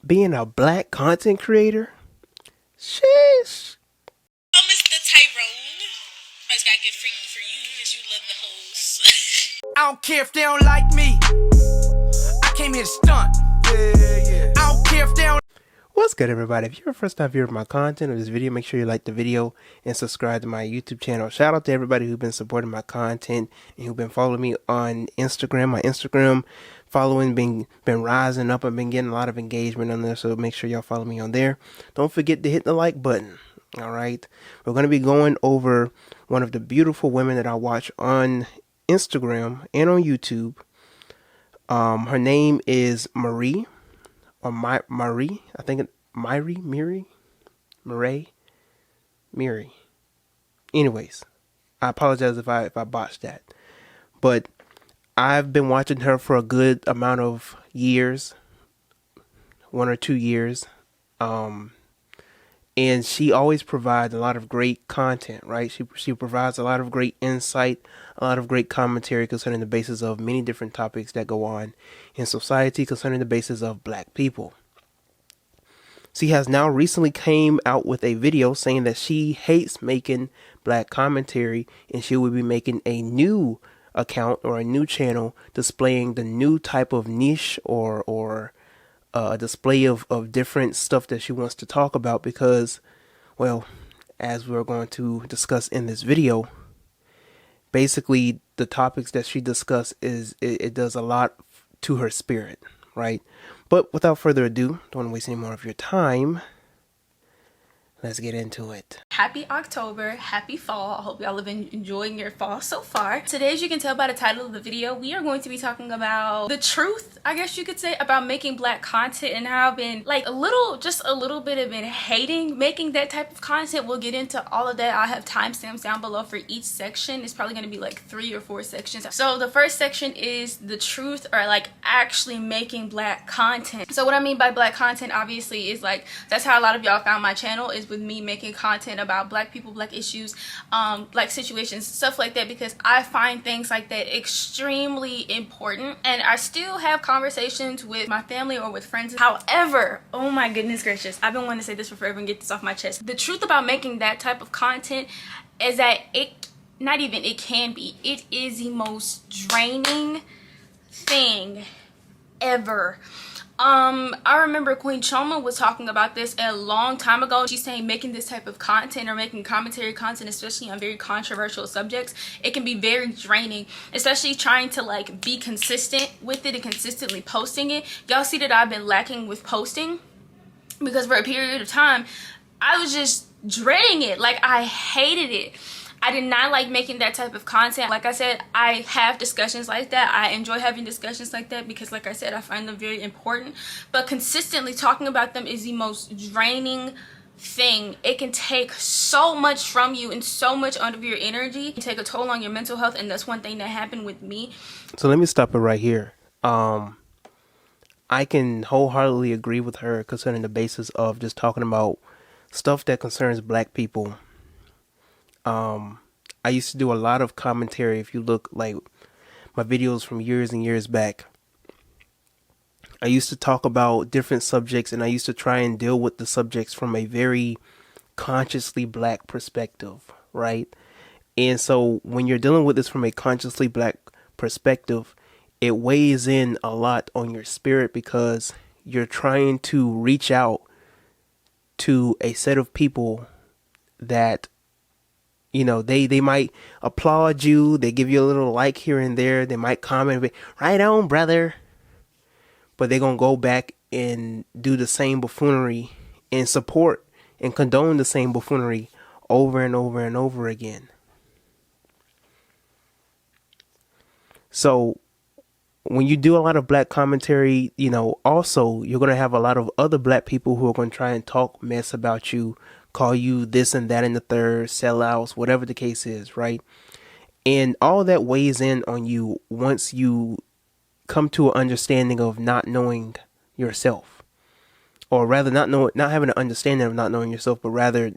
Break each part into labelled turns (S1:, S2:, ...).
S1: being a black content creator? Sheesh.
S2: Oh, Mr. Tyrone. I just gotta get freaky for you because you love the hoes.
S3: I don't care if they don't like me. I came here to stunt. Yeah. I don't care if they don't.
S1: What's good, everybody? If you're a first time viewer of my content or this video, make sure you like the video and subscribe to my YouTube channel. Shout out to everybody who's been supporting my content and who've been following me on Instagram. My Instagram following been rising up. I've been getting a lot of engagement on there, so make sure y'all follow me on there. Don't forget to hit the like button. All right, we're going to be going over one of the beautiful women that I watch on Instagram and on YouTube. Her name is Marie. Or Marie, I think Miri. Anyways, I apologize if I botched that, but I've been watching her for a good amount of years, 1 or 2 years, and she always provides a lot of great content, right? She provides a lot of great insight, a lot of great commentary concerning the basis of many different topics that go on in society concerning the basis of black people. She has now recently came out with a video saying that she hates making black commentary and she will be making a new account or a new channel displaying the new type of niche or a display of different stuff that she wants to talk about because, well, as we're going to discuss in this video, basically the topics that she discusses it does a lot to her spirit, right? But without further ado, don't want to waste any more of your time. Let's get into it.
S4: Happy October, happy fall. I hope y'all have been enjoying your fall so far. Today, as you can tell by the title of the video, we are going to be talking about the truth, I guess you could say, about making black content and how I've been like just a little bit of been hating making that type of content. We'll get into all of that. I'll have timestamps down below for each section. It's probably going to be like 3 or 4 sections. So the first section is the truth or like actually making black content. So what I mean by black content obviously is like, that's how a lot of y'all found my channel, is with me making content about black people, black issues, black situations, stuff like that, because I find things like that extremely important and I still have conversations with my family or with friends. However, oh my goodness gracious, I've been wanting to say this for forever and get this off my chest. The truth about making that type of content is that it is the most draining thing ever. I remember Queen Choma was talking about this a long time ago. She's saying making this type of content or making commentary content, especially on very controversial subjects, it can be very draining, especially trying to like be consistent with it and consistently posting it. Y'all see that I've been lacking with posting because for a period of time I was just dreading it. Like I hated it. I did not like making that type of content. Like I said, I have discussions like that. I enjoy having discussions like that because, like I said, I find them very important. But consistently talking about them is the most draining thing. It can take so much from you and so much out of your energy. It can take a toll on your mental health, and that's one thing that happened with me.
S1: So let me stop it right here. I can wholeheartedly agree with her concerning the basis of just talking about stuff that concerns black people. I used to do a lot of commentary. If you look like my videos from years and years back, I used to talk about different subjects and I used to try and deal with the subjects from a very consciously black perspective, right? And so when you're dealing with this from a consciously black perspective, it weighs in a lot on your spirit because you're trying to reach out to a set of people that, you know, they might applaud you. They give you a little like here and there. They might comment, right on, brother. But they're going to go back and do the same buffoonery and support and condone the same buffoonery over and over and over again. So when you do a lot of black commentary, you know, also you're going to have a lot of other black people who are going to try and talk mess about you, call you this and that and the third, sellouts, whatever the case is, right? And all that weighs in on you once you come to an understanding of not knowing yourself, or rather not having an understanding of not knowing yourself, but rather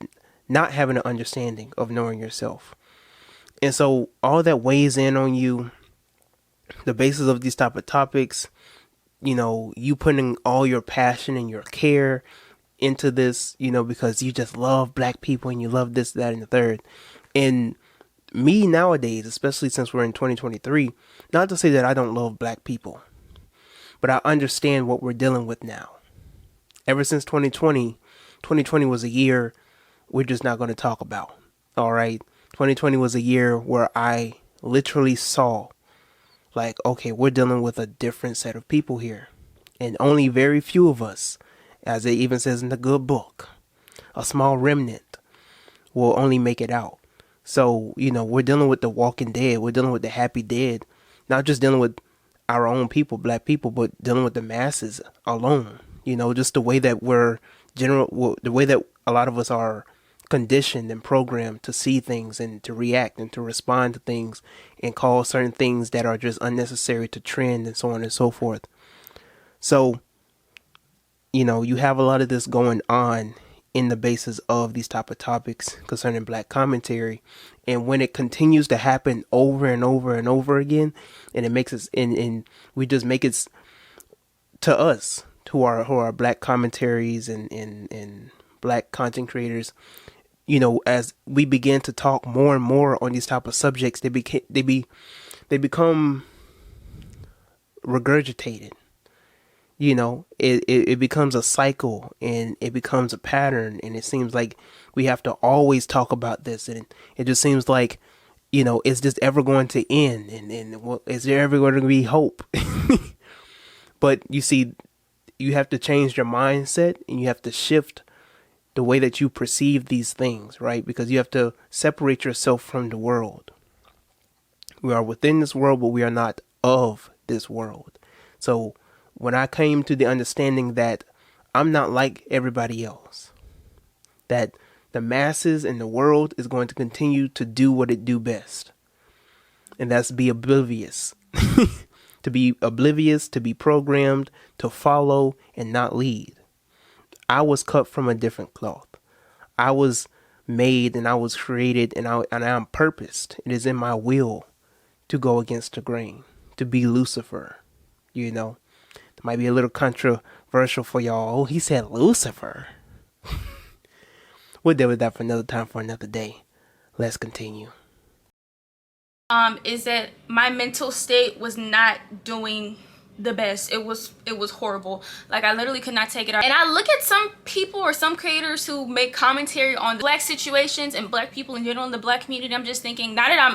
S1: not having an understanding of knowing yourself. And so all that weighs in on you, the basis of these type of topics, you putting all your passion and your care into this, because you just love black people and you love this, that, and the third. And me nowadays, especially since we're in 2023, not to say that I don't love black people, but I understand what we're dealing with now. Ever since 2020 was a year we're just not going to talk about. All right. 2020 was a year where I literally saw, like, okay, we're dealing with a different set of people here. And only very few of us, as it even says in the good book, a small remnant will only make it out. So, we're dealing with the walking dead. We're dealing with the happy dead. Not just dealing with our own people, black people, but dealing with the masses alone. Just the way that the way that a lot of us are conditioned and programmed to see things and to react and to respond to things and call certain things that are just unnecessary to trend and so on and so forth. So, you have a lot of this going on in the basis of these type of topics concerning black commentary. And when it continues to happen over and over and over again, and it makes us, and we just make it to us, who are black commentaries and black content creators, as we begin to talk more and more on these type of subjects, they become regurgitated. It becomes a cycle and it becomes a pattern, and it seems like we have to always talk about this, and it just seems like, is this ever going to end, and is there ever going to be hope? But you see, you have to change your mindset, and you have to shift the way that you perceive these things, right? Because you have to separate yourself from the world. We are within this world, but we are not of this world. So when I came to the understanding that I'm not like everybody else, that the masses in the world is going to continue to do what it do best, and that's be oblivious. To be oblivious, to be programmed, to follow and not lead. I was cut from a different cloth. I was made and I was created and I am purposed. It is in my will to go against the grain, to be Lucifer. It might be a little controversial for y'all. Oh, he said Lucifer. We'll deal with that for another time, for another day. Let's continue.
S4: Is that my mental state was not doing the best. It was horrible. Like, I literally could not take it out. And I look at some people or some creators who make commentary on black situations and black people in general in the black community. I'm just thinking, now that I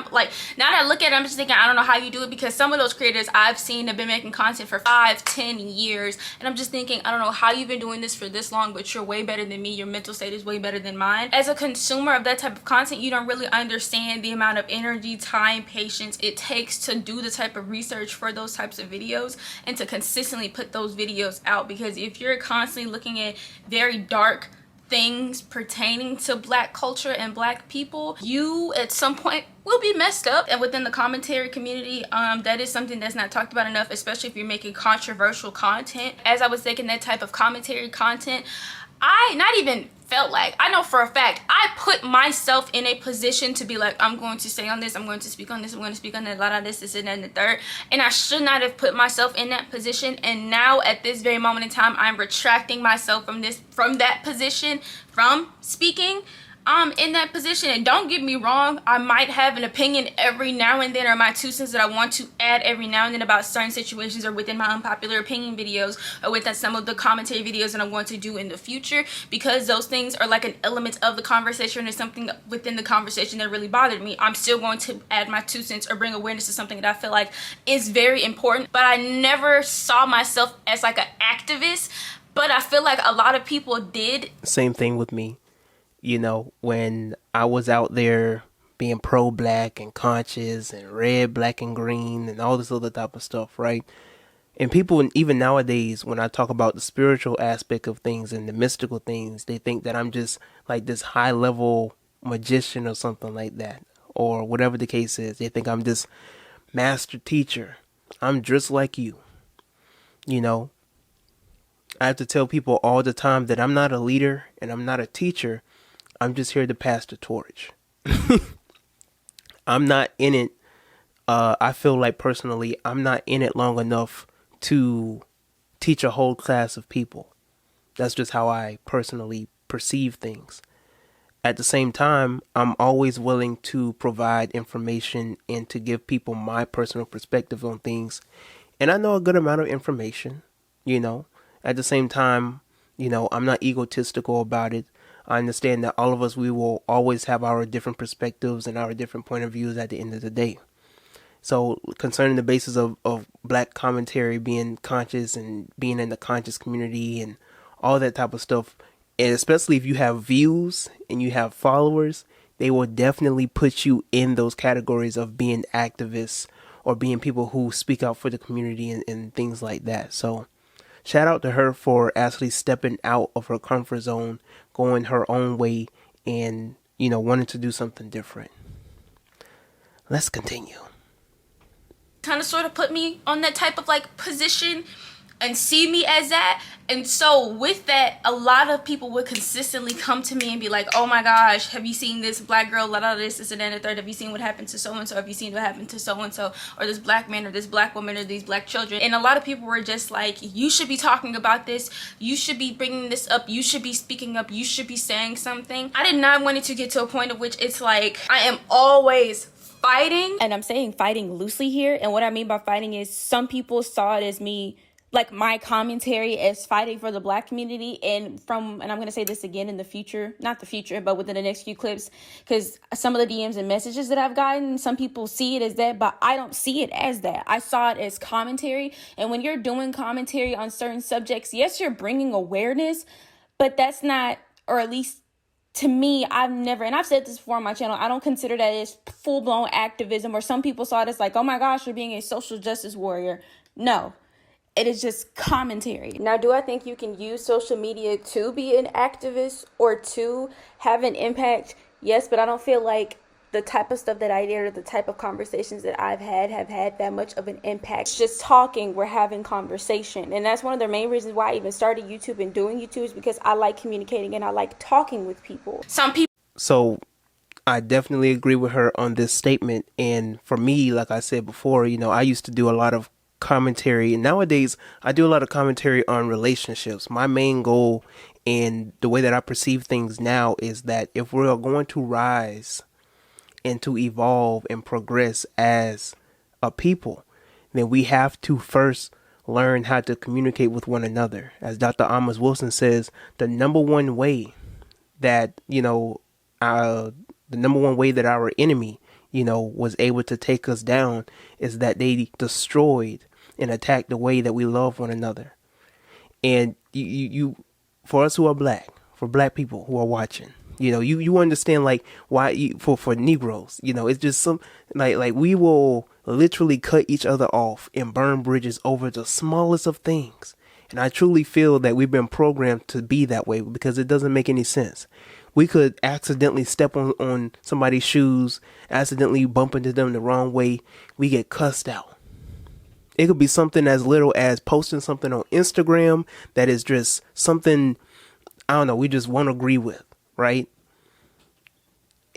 S4: look at it, I'm just thinking, I don't know how you do it, because some of those creators I've seen have been making content for 5-10 years, and I'm just thinking, I don't know how you've been doing this for this long, but you're way better than me. Your mental state is way better than mine. As a consumer of that type of content, you don't really understand the amount of energy, time, patience it takes to do the type of research for those types of videos and to consistently put those videos out. Because if you're constantly looking at very dark things pertaining to black culture and black people, you at some point will be messed up. And within the commentary community, that is something that's not talked about enough, especially if you're making controversial content. As I was taking that type of commentary content, I know for a fact I put myself in a position to be like, I'm going to say on this, I'm going to speak on this, I'm going to speak on that, a lot of this, and the third. And I should not have put myself in that position. And now at this very moment in time, I'm retracting myself from that position, from speaking in that position. And don't get me wrong, I might have an opinion every now and then, or my 2 cents that I want to add every now and then about certain situations, or within my unpopular opinion videos, or within some of the commentary videos that I'm going to do in the future, because those things are like an element of the conversation or something within the conversation that really bothered me. I'm still going to add my 2 cents or bring awareness to something that I feel like is very important. But I never saw myself as like an activist, but I feel like a lot of people did.
S1: Same thing with me. When I was out there being pro-black and conscious and red, black, and green and all this other type of stuff, right? And people, even nowadays, when I talk about the spiritual aspect of things and the mystical things, they think that I'm just like this high-level magician or something like that, or whatever the case is. They think I'm this master teacher. I'm just like you. I have to tell people all the time that I'm not a leader and I'm not a teacher. I'm just here to pass the torch. I'm not in it. I feel like personally, I'm not in it long enough to teach a whole class of people. That's just how I personally perceive things. At the same time, I'm always willing to provide information and to give people my personal perspective on things. And I know a good amount of information, you know. At the same time, you know, I'm not egotistical about it. I understand that all of us, we will always have our different perspectives and our different point of views at the end of the day. So concerning the basis of black commentary being conscious and being in the conscious community and all that type of stuff, and especially if you have views and you have followers, they will definitely put you in those categories of being activists or being people who speak out for the community and things like that. So shout out to her for actually stepping out of her comfort zone, going her own way, and, you know, wanting to do something different. Let's continue.
S4: Kind of sort of put me on that type of like position and see me as that. And so with that, a lot of people would consistently come to me and be like, oh my gosh, have you seen this black girl, this and then the third, have you seen what happened to so-and-so, have you seen what happened to so-and-so, or this black man or this black woman or these black children? And a lot of people were just like, you should be talking about this, you should be bringing this up, you should be speaking up, you should be saying something. I did not want it to get to a point of which it's like, I am always fighting. And I'm saying fighting loosely here, and what I mean by fighting is some people saw it as me, like my commentary, as fighting for the black community. And I'm going to say this again in the future, not the future, but within the next few clips, because some of the DMs and messages that I've gotten, some people see it as that, but I don't see it as that. I saw it as commentary. And when you're doing commentary on certain subjects, yes, you're bringing awareness, but that's not, or at least to me, I've never, and I've said this before on my channel, I don't consider that as full-blown activism, or some people saw it as like, oh my gosh, you're being a social justice warrior. No, it is just commentary. Now, do I think you can use social media to be an activist or to have an impact? Yes, but I don't feel like the type of stuff that I did or the type of conversations that I've had have had that much of an impact. It's just talking, we're having conversation. And that's one of the main reasons why I even started YouTube and doing YouTube, is because I like communicating and I like talking with people.
S1: So I definitely agree with her on this statement. And for me, like I said before, you know, I used to do a lot of commentary, and nowadays I do a lot of commentary on relationships. My main goal and the way that I perceive things now is that if we're going to rise and to evolve and progress as a people, then we have to first learn how to communicate with one another. As Dr. Amos Wilson says, the number one way that, you know, the number one way that our enemy, you know, was able to take us down is that they destroyed and attacked the way that we love one another. And you for us who are black, for black people who are watching, you know, you understand like why for Negroes, you know, it's just some like we will literally cut each other off and burn bridges over the smallest of things. And I truly feel that we've been programmed to be that way because it doesn't make any sense. We could accidentally step on somebody's shoes, accidentally bump into them the wrong way. We get cussed out. It could be something as little as posting something on Instagram that is just something, I don't know, we just won't agree with, right?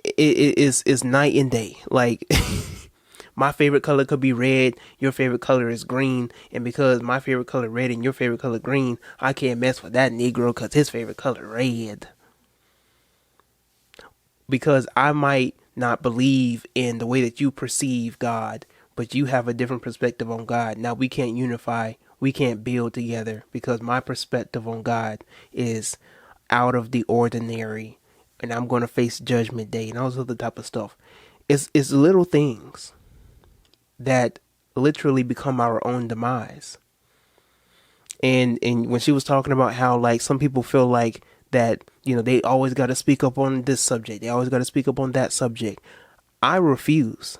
S1: It's night and day. Like, my favorite color could be red, your favorite color is green, and because my favorite color red and your favorite color green, I can't mess with that Negro because his favorite color red. Because I might not believe in the way that you perceive God, but you have a different perspective on God. Now we can't unify, we can't build together because my perspective on God is out of the ordinary, and I'm going to face judgment day and all this other type of stuff. It's little things that literally become our own demise. And when she was talking about how like some people feel like that, you know, they always got to speak up on this subject, they always got to speak up on that subject. I refuse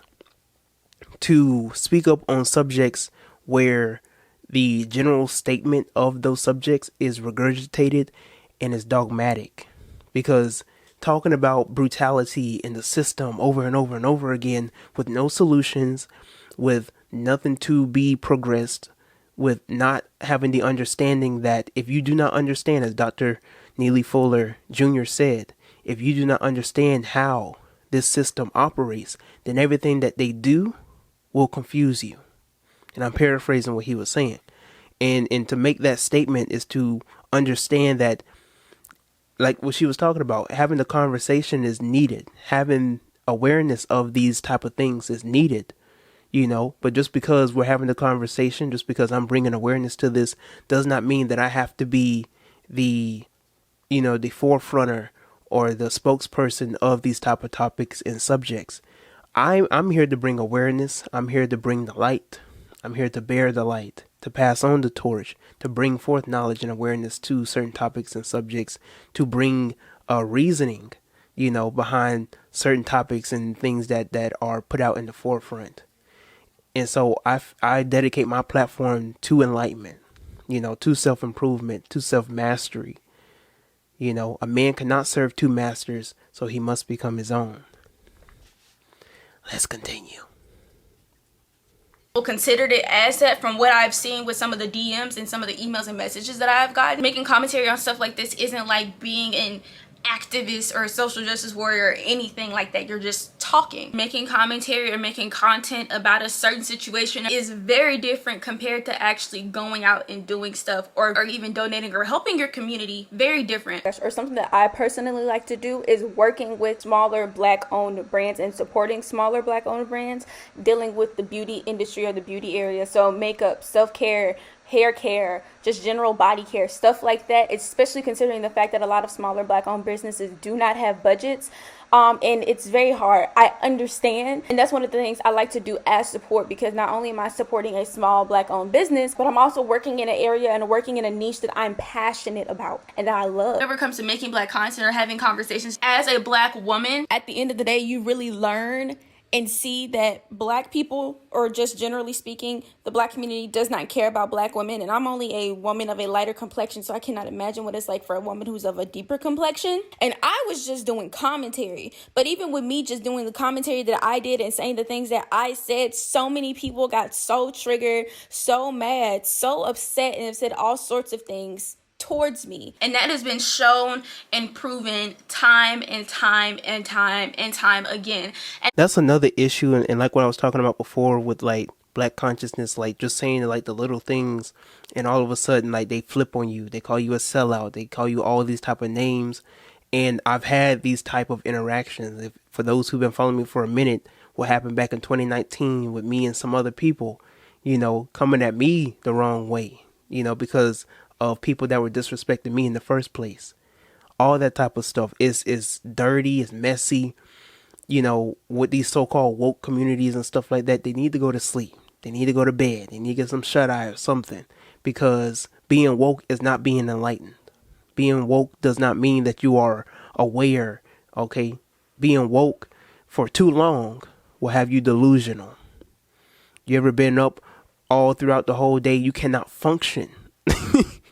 S1: to speak up on subjects where the general statement of those subjects is regurgitated and is dogmatic, because talking about brutality in the system over and over and over again with no solutions, with nothing to be progressed, with not having the understanding that if you do not understand, as Dr. Neely Fuller Jr. said, if you do not understand how this system operates, then everything that they do will confuse you. And I'm paraphrasing what he was saying. And to make that statement is to understand that, like what she was talking about, having the conversation is needed. Having awareness of these type of things is needed, but just because we're having the conversation, just because I'm bringing awareness to this, does not mean that I have to be the forefronter or the spokesperson of these type of topics and subjects. I'm here to bring awareness. I'm here to bring the light. I'm here to bear the light, to pass on the torch, to bring forth knowledge and awareness to certain topics and subjects, to bring reasoning, behind certain topics and things that are put out in the forefront. And so I dedicate my platform to enlightenment, to self-improvement, to self-mastery. A man cannot serve two masters, so he must become his own. Let's continue.
S4: Considered it as that from what I've seen with some of the DMs and some of the emails and messages that I've gotten. Making commentary on stuff like this isn't like being an activist or a social justice warrior or anything like that. You're just talking. Making commentary or making content about a certain situation is very different compared to actually going out and doing stuff or even donating or helping your community. Very different.
S5: Or something that I personally like to do is working with smaller black owned brands and supporting smaller black owned brands dealing with the beauty industry or the beauty area. So makeup, self-care, hair care, just general body care, stuff like that, especially considering the fact that a lot of smaller black owned businesses do not have budgets. And it's very hard. I understand. And that's one of the things I like to do as support, because not only am I supporting a small black owned business, but I'm also working in an area and working in a niche that I'm passionate about and that I love.
S4: Whenever it comes to making black content or having conversations as a black woman,
S5: at the end of the day, you really learn and see that black people, or just generally speaking, the black community does not care about black women. And I'm only a woman of a lighter complexion, so I cannot imagine what it's like for a woman who's of a deeper complexion. And I was just doing commentary. But even with me just doing the commentary that I did and saying the things that I said, so many people got so triggered, so mad, so upset, and have said all sorts of things towards me.
S4: And that has been shown and proven time and time and time and time again. And
S1: that's another issue, and like what I was talking about before with like black consciousness, like just saying like the little things, and all of a sudden like they flip on you. They call you a sellout. They call you all these type of names. And I've had these type of interactions. For those who've been following me for a minute, what happened back in 2019 with me and some other people, coming at me the wrong way, because of people that were disrespecting me in the first place. All that type of stuff is dirty, is messy. With these so-called woke communities and stuff like that, they need to go to sleep. They need to go to bed. They need to get some shut-eye or something. Because being woke is not being enlightened. Being woke does not mean that you are aware, okay? Being woke for too long will have you delusional. You ever been up all throughout the whole day? You cannot function.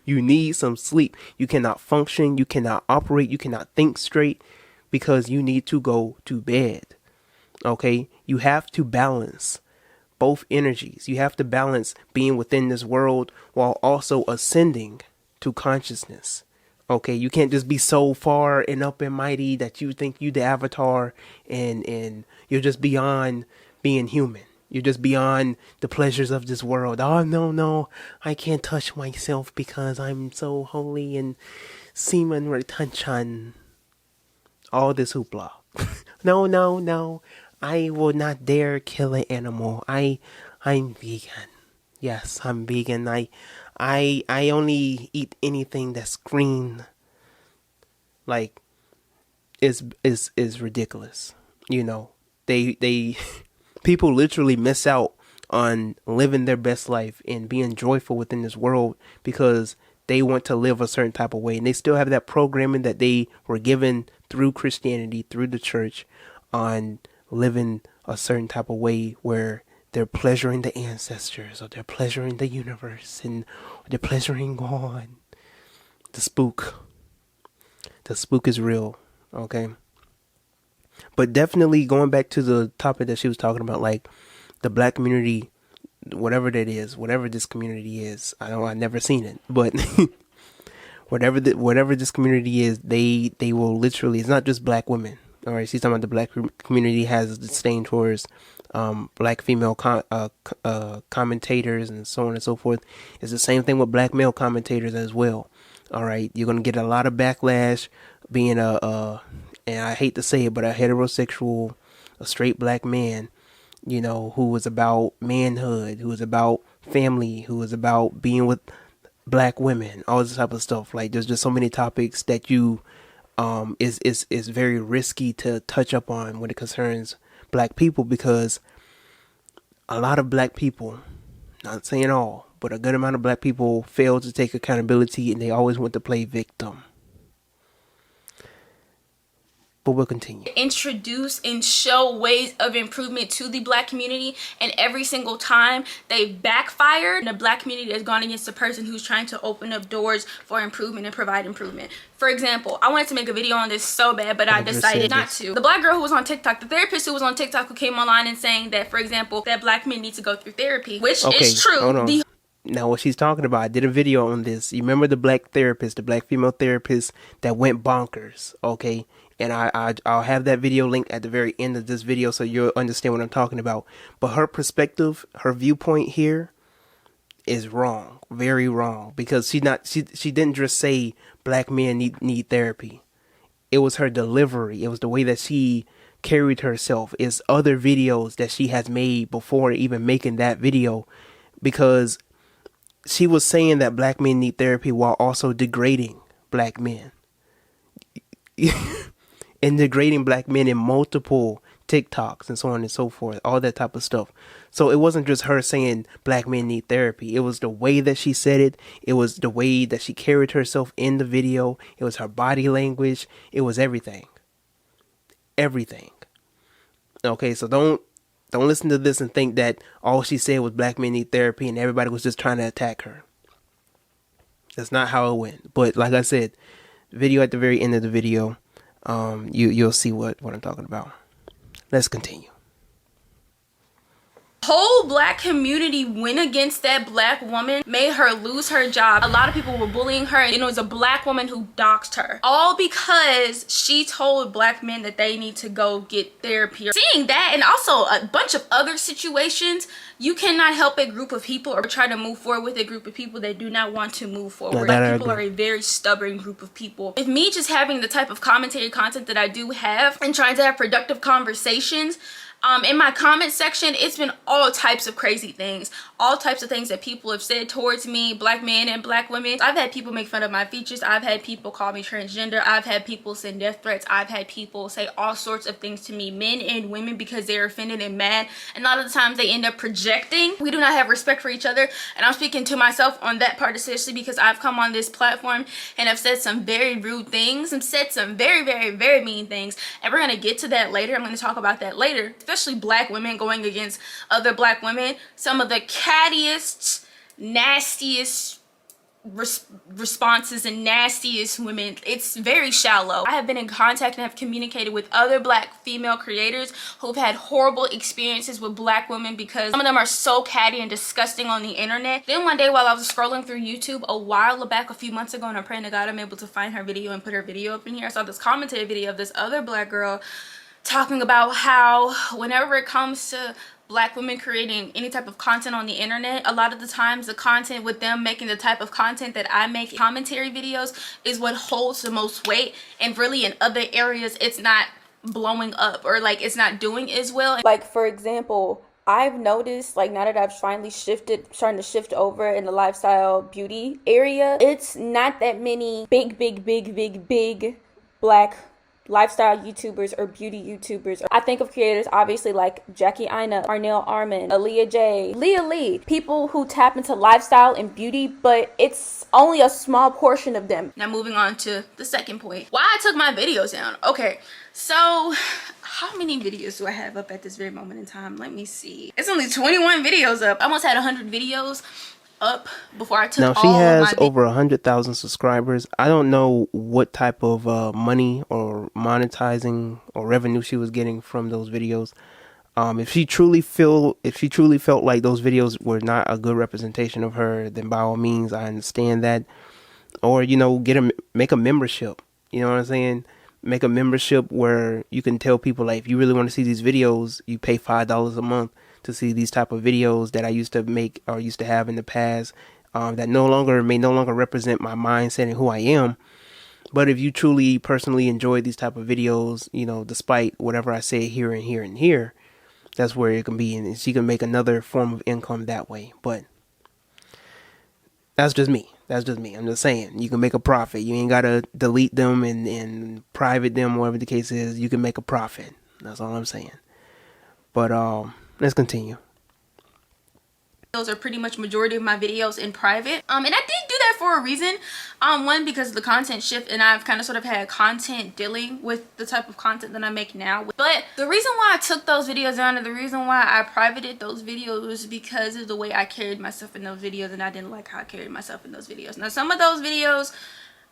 S1: You need some sleep. You cannot function. You cannot operate. You cannot think straight because you need to go to bed. Okay? You have to balance both energies. You have to balance being within this world while also ascending to consciousness. Okay? You can't just be so far and up and mighty that you think you the avatar and you're just beyond being human. You're just beyond the pleasures of this world. Oh, no, I can't touch myself because I'm so holy and semen retention. All this hoopla. No, I will not dare kill an animal. I'm vegan. Yes, I'm vegan. I only eat anything that's green. Like, is ridiculous. They people literally miss out on living their best life and being joyful within this world because they want to live a certain type of way. And they still have that programming that they were given through Christianity, through the church, on living a certain type of way where they're pleasuring the ancestors, or they're pleasuring the universe, and they're pleasuring God. The spook is real, okay? But definitely going back to the topic that she was talking about, like the black community, whatever that is, whatever this community is, I've never seen it, but whatever this community is, they will literally, it's not just black women. All right, she's talking about the black community has a disdain towards black female commentators and so on and so forth. It's the same thing with black male commentators as well. All right, you're gonna get a lot of backlash being and I hate to say it, but a heterosexual, a straight black man, you know, who was about manhood, who was about family, who was about being with black women, all this type of stuff. Like, there's just so many topics that you is very risky to touch up on when it concerns black people, because a lot of black people, not saying all, but a good amount of black people fail to take accountability, and they always want to play victim. But we'll continue.
S4: Introduce and show ways of improvement to the black community, and every single time they backfired, the black community has gone against the person who's trying to open up doors for improvement and provide improvement. For example, I wanted to make a video on this so bad, but I decided not to. The black girl who was on TikTok, the therapist who was on TikTok, who came online and saying that, for example, that black men need to go through therapy, which is true.
S1: Hold on. Now, what she's talking about, I did a video on this. You remember the black therapist, the black female therapist that went bonkers, okay? And I'll have that video linked at the very end of this video so you'll understand what I'm talking about. But her perspective, her viewpoint here is wrong, very wrong, because she didn't just say black men need therapy. It was her delivery. It was the way that she carried herself. It's other videos that she has made before even making that video, because she was saying that black men need therapy while also degrading black men. And degrading black men in multiple TikToks and so on and so forth, all that type of stuff. So it wasn't just her saying black men need therapy. It was the way that she said it. It was the way that she carried herself in the video. It was her body language. It was everything. Everything. Okay, so don't listen to this and think that all she said was black men need therapy and everybody was just trying to attack her. That's not how it went. But like I said, video at the very end of the video, you'll see what I'm talking about. Let's continue.
S4: Whole black community went against that black woman, made her lose her job. A lot of people were bullying her, and it was a black woman who doxed her, all because she told black men that they need to go get therapy. Seeing that, and also a bunch of other situations, you cannot help a group of people or try to move forward with a group of people that do not want to move forward. Black people are a very stubborn group of people. With me just having the type of commentary content that I do have and trying to have productive conversations, in my comment section, it's been all types of crazy things, all types of things that people have said towards me, black men and black women. I've had people make fun of my features. I've had people call me transgender. I've had people send death threats. I've had people say all sorts of things to me, men and women, because they're offended and mad. And a lot of the times they end up projecting. We do not have respect for each other. And I'm speaking to myself on that part, especially because I've come on this platform and I've said some very rude things and said some very, very, very mean things. And we're going to get to that later. I'm going to talk about that later. Especially black women going against other black women. Some of the cattiest, nastiest responses and nastiest women. It's very shallow. I have been in contact and have communicated with other black female creators who've had horrible experiences with black women because some of them are so catty and disgusting on the internet. Then one day while I was scrolling through YouTube a while back, a few months ago, and I'm praying to God I'm able to find her video and put her video up in here, I saw this commentary video of this other black girl talking about how whenever it comes to black women creating any type of content on the internet, a lot of the times the content with them making the type of content that I make, commentary videos, is what holds the most weight, and really in other areas it's not blowing up or like it's not doing as well.
S5: Like, for example, I've noticed, like, now that I've finally starting to shift over in the lifestyle beauty area, it's not that many big black lifestyle YouTubers or beauty YouTubers. I think of creators obviously like Jackie Aina, Arnell Armin, Aaliyah J, Leah Lee, people who tap into lifestyle and beauty, but it's only a small portion of them.
S4: Now moving on to the second point, why I took my videos down. Okay, so how many videos do I have up at this very moment in time? Let me see. It's only 21 videos up. I almost had 100 videos up before I took
S1: now she has over 100,000 subscribers. I don't know what type of money or monetizing or revenue she was getting from those videos. If she truly felt like those videos were not a good representation of her, then by all means I understand that. Or, you know, make a membership. You know what I'm saying? make a membership where you can tell people, like, if you really want to see these videos, you pay $5 a month to see these type of videos that I used to make or used to have in the past, that may no longer represent my mindset and who I am. But if you truly personally enjoy these type of videos, you know, despite whatever I say here and here and here, that's where it can be, and so you can make another form of income that way. But that's just me. I'm just saying, you can make a profit. You ain't gotta delete them and private them, whatever the case is. You can make a profit. That's all I'm saying. But let's continue.
S4: Those are pretty much majority of my videos in private. And I did do that for a reason. One, because of the content shift, and I've kind of sort of had content dealing with the type of content that I make now. But the reason why I took those videos down, and the reason why I privated those videos, was because of the way I carried myself in those videos, and I didn't like how I carried myself in those videos. Now, some of those videos,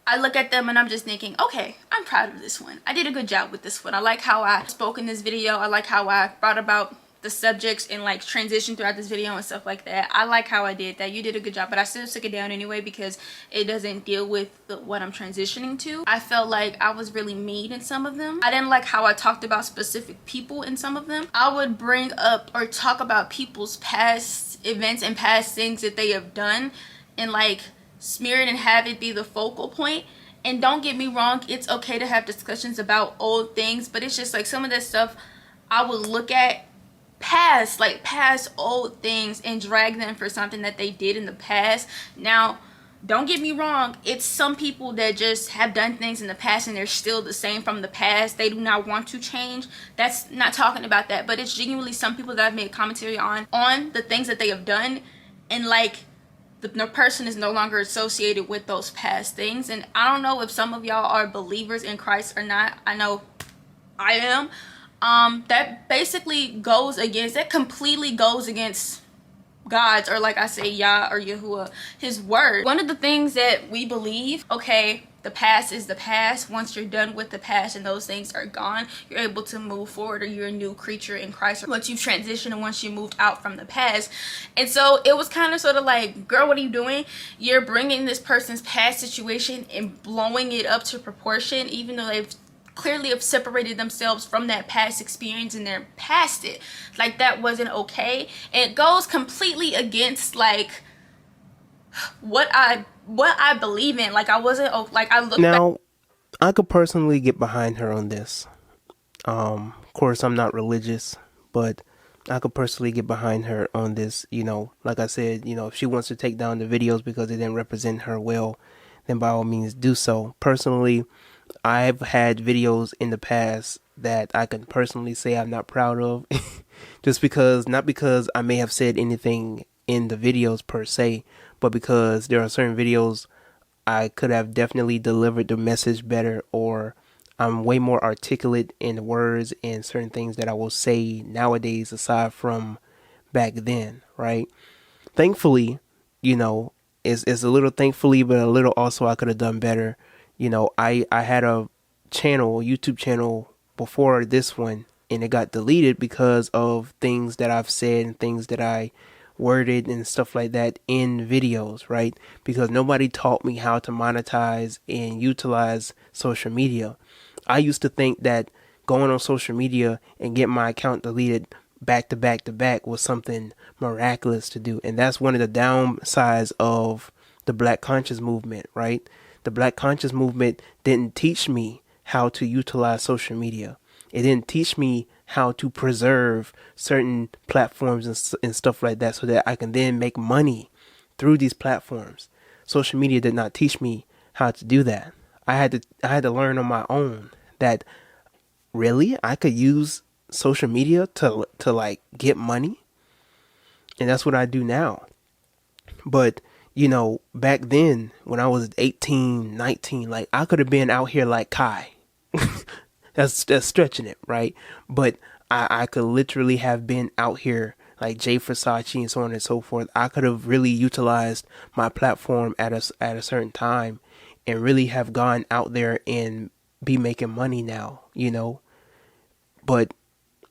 S4: I look at them and I'm just thinking, okay, I'm proud of this one. I did a good job with this one. I like how I spoke in this video. I like how I brought about the subjects and like transition throughout this video and stuff like that. I like how I did that. You did a good job, but I still took it down anyway because it doesn't deal with what I'm transitioning to. I felt like I was really mean in some of them. I didn't like how I talked about specific people in some of them. I would bring up or talk about people's past events and past things that they have done and like smear it and have it be the focal point. And don't get me wrong, it's okay to have discussions about old things, but it's just like some of that stuff I would look at past old things and drag them for something that they did in the past. Now, don't get me wrong, it's some people that just have done things in the past and they're still the same from the past. They do not want to change. That's not talking about that, but it's genuinely some people that I've made commentary on the things that they have done, and like the person is no longer associated with those past things. And I don't know if some of y'all are believers in Christ or not. I know I am. That basically goes against, that completely goes against God's, or like I say, Yah or Yahuwah, his word. One of the things that we believe, okay, the past is the past. Once you're done with the past and those things are gone, you're able to move forward, or you're a new creature in Christ once you've transitioned and once you moved out from the past. And so it was kind of sort of like, girl, what are you doing? You're bringing this person's past situation and blowing it up to proportion, even though they've clearly have separated themselves from that past experience and they're past it. Like, that wasn't okay. And it goes completely against like what I believe in. Like, I wasn't like, I look
S1: now back. I could personally get behind her on this. Of course, I'm not religious, but I could personally get behind her on this. You know, like I said, you know, if she wants to take down the videos because they didn't represent her well, then by all means do so. Personally, I've had videos in the past that I can personally say I'm not proud of, just because, not because I may have said anything in the videos per se, but because there are certain videos I could have definitely delivered the message better, or I'm way more articulate in words and certain things that I will say nowadays aside from back then, right? Thankfully, you know, it's a little thankfully, but a little also I could have done better. You know, I had a YouTube channel before this one, and it got deleted because of things that I've said and things that I worded and stuff like that in videos, right? Because nobody taught me how to monetize and utilize social media. I used to think that going on social media and get my account deleted back to back to back was something miraculous to do. And that's one of the downsides of the Black Conscious movement, right? The Black Conscious movement didn't teach me how to utilize social media. It didn't teach me how to preserve certain platforms and stuff like that so that I can then make money through these platforms. Social media did not teach me how to do that. I had to learn on my own that really I could use social media to like get money. And that's what I do now. But you know, back then when I was 18, 19, like I could have been out here like Kai. that's stretching it, right? But I could literally have been out here like Jay Versace and so on and so forth. I could have really utilized my platform at a certain time and really have gone out there and be making money now, you know. But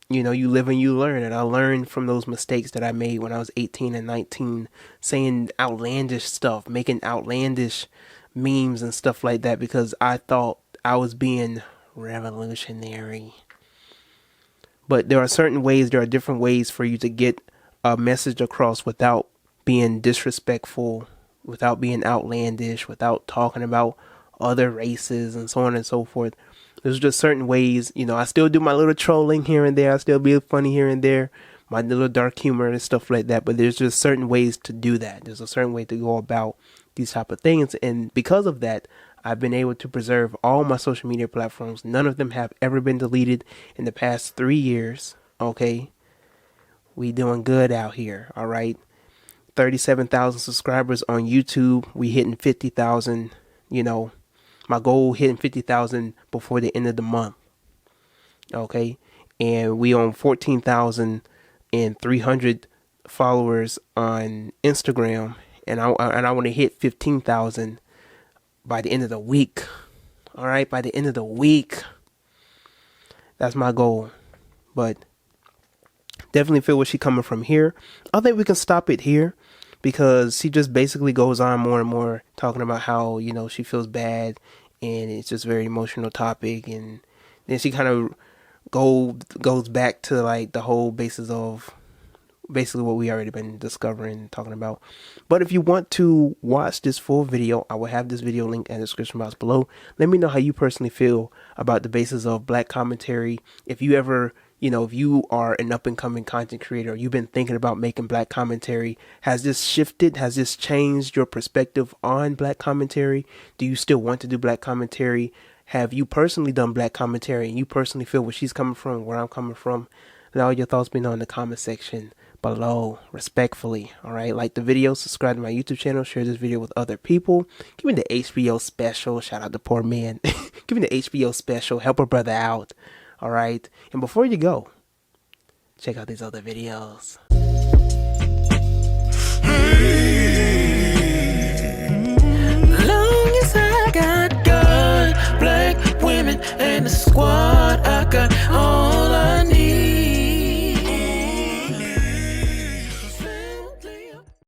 S1: you know, you live and you learn, and I learned from those mistakes that I made when I was 18 and 19, saying outlandish stuff, making outlandish memes and stuff like that, because I thought I was being revolutionary. But there are different ways for you to get a message across without being disrespectful, without being outlandish, without talking about other races and so on and so forth. There's just certain ways, I still do my little trolling here and there. I still be funny here and there, my little dark humor and stuff like that. But there's just certain ways to do that. There's a certain way to go about these type of things. And because of that, I've been able to preserve all my social media platforms. None of them have ever been deleted in the past 3 years. Okay. We doing good out here. All right. 37,000 subscribers on YouTube. We hitting 50,000, my goal hitting 50,000 before the end of the month. Okay. And we on 14,300 followers on Instagram. And I want to hit 15,000 by the end of the week. All right. By the end of the week. That's my goal. But definitely feel where she's coming from here. I think we can stop it here because she just basically goes on more and more talking about how, she feels bad and it's just a very emotional topic. And then she kind of goes back to like the whole basis of basically what we already been discovering, talking about. But if you want to watch this full video, I will have this video link in the description box below. Let me know how you personally feel about the basis of black commentary. If you ever, if you are an up and coming content creator, you've been thinking about making black commentary, has this shifted? Has this changed your perspective on black commentary? Do you still want to do black commentary? Have you personally done black commentary and you personally feel where she's coming from, where I'm coming from? Let all your thoughts be known in the comment section below, respectfully. All right, like the video, subscribe to my YouTube channel, share this video with other people. Give me the HBO special. Shout out to poor man. Give me the HBO special. Help a brother out. All right, and before you go, check out these other videos.